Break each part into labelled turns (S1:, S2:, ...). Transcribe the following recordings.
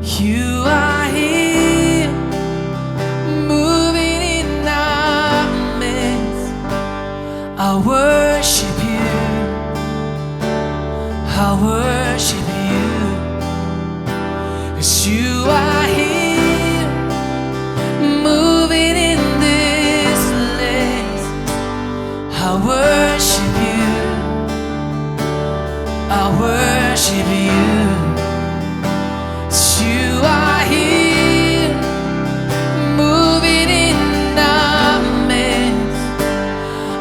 S1: You are here, moving in our midst. I worship you, I worship you, 'cause you are here, moving in this place. I worship you, I worship you. You are here, moving in our midst.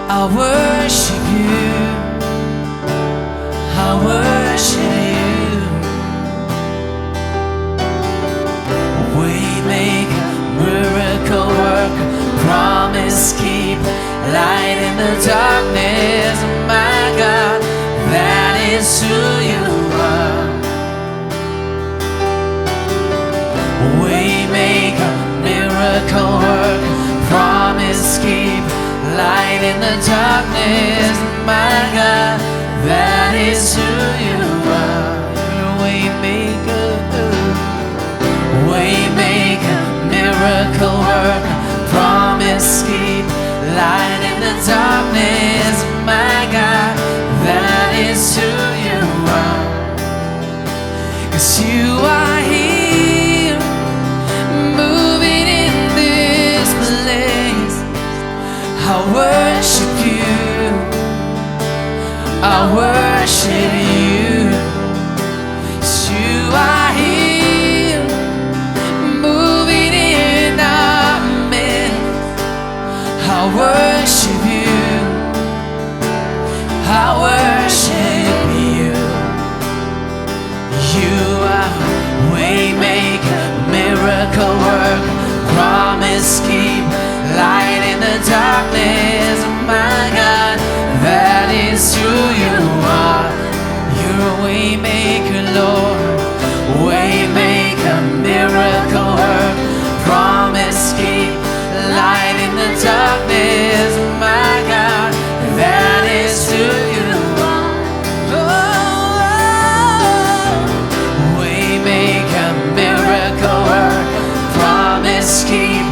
S1: I worship you, I worship you. Waymaker, miracle worker, promise keep, light in the darkness. My God, that is who you are. Waymaker, miracle worker, promise keep, light in the darkness. My God, that is who you are. You're a waymaker, waymaker, miracle worker, promise keep, light in the darkness. My God, that is who you are. 'Cause you are here, moving in this place. I worship you, I worship you. You are here, moving in our midst. I worship you, I worship you. You are waymaker, miracle worker, promise keep, light in the darkness. My God, that is who you are. You're a waymaker, Lord, waymaker, miracle worker, promise keep, light in the darkness. My God, that is who you are. Waymaker, miracle worker, promise keep,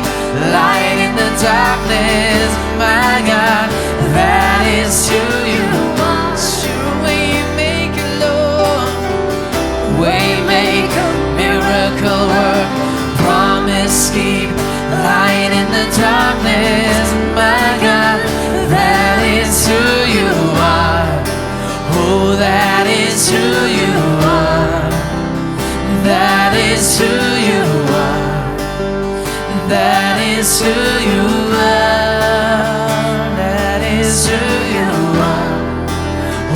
S1: light in the darkness. My God, that is who you are. You're a waymaker, Lord, waymaker, miracle worker, promise keep, light in the darkness. My God, that is who you are. Oh, that is who you are. That is who you are. That is who you are. That is who you are.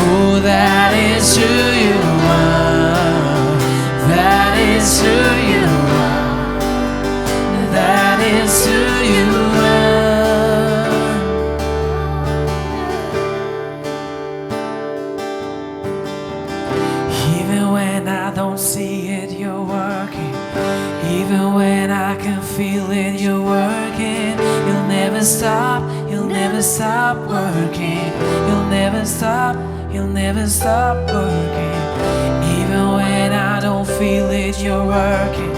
S1: Oh, that is who you are. That is who you are. That is who you are. Even when I don't see it, you're working. Even when I can feel it, you're working. You'll never stop, you'll never stop working. You'll never stop, you'll never stop working. Even when I don't feel it, you're working.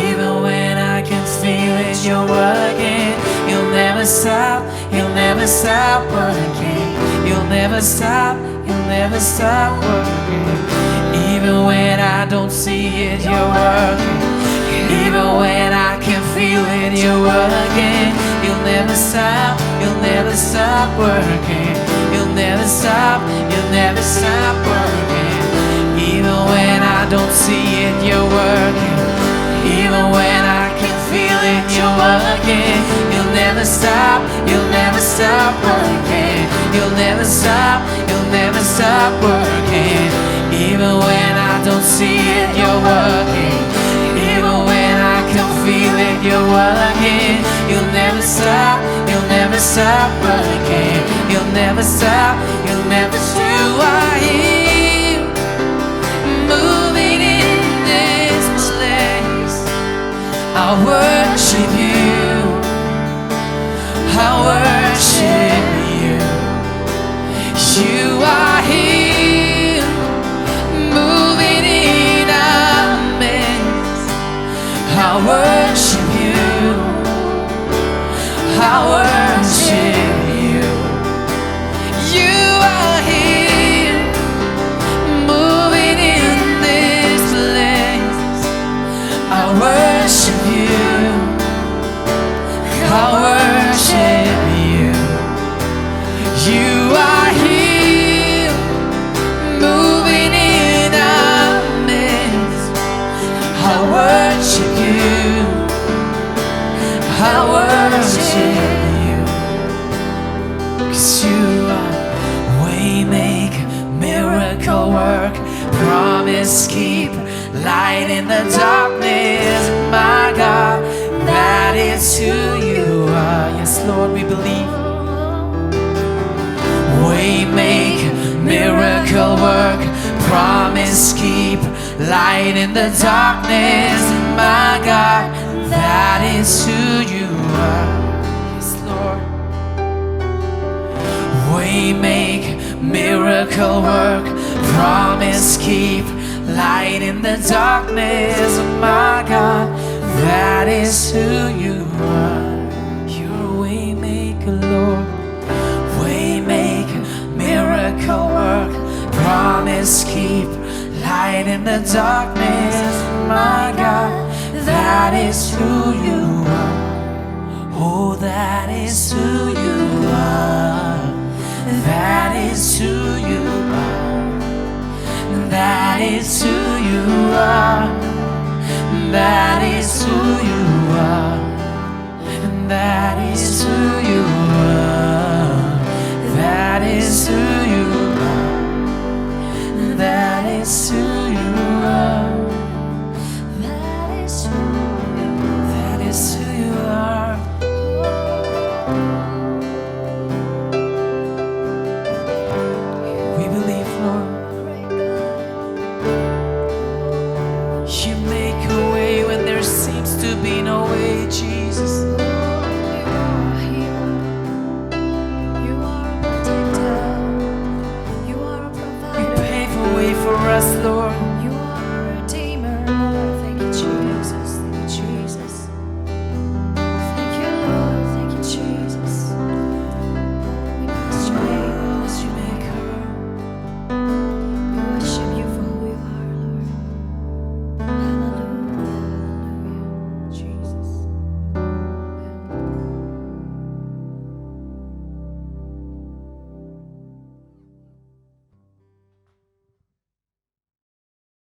S1: Even when I can feel it, you're working. You'll never stop, you'll never stop working. You'll never stop, you'll never stop working. Even when I don't see it, you're working. Even when I can feel it, you're working. You'll never stop, you'll never stop working. You'll never stop, you'll never stop working. Even when I don't see it, you're working. Even when I can feel it, you're working. You'll never stop, you'll never stop working. You'll never stop, you'll never stop working. Even when I don't see it, you're working. Even when I can feel it, you're working. You'll never stop, you'll never stop working. You'll never stop, you'll never stop. You are here, moving in this place. I worship you, I worship you. You are here, moving in our midst. worship you. I worship you. You are here, moving in this place. I worship you. I worship you. You are here, moving in our midst. I worship you. I worship you. 'Cause you are waymaker, miracle work, promise keep, light in the darkness. My God, that is who you are. Yes, Lord, we believe. Waymaker, miracle work, promise keep, light in the darkness. My God, that is who you are. Yes, Lord. Waymaker, miracle work, promise keep, light in the darkness. My God, that is who you are. You're a waymaker, Lord. Waymaker, miracle work, promise keep, light in the darkness. My God, that is who you are. Oh, that is who you are. That is who you are. That is who you are. That is who you are. That is who you are. That is who you are. That is who you are. That is who you are. That is who you are. We believe, Lord. You make a way when there seems to be no way, Jesus. For us, Lord.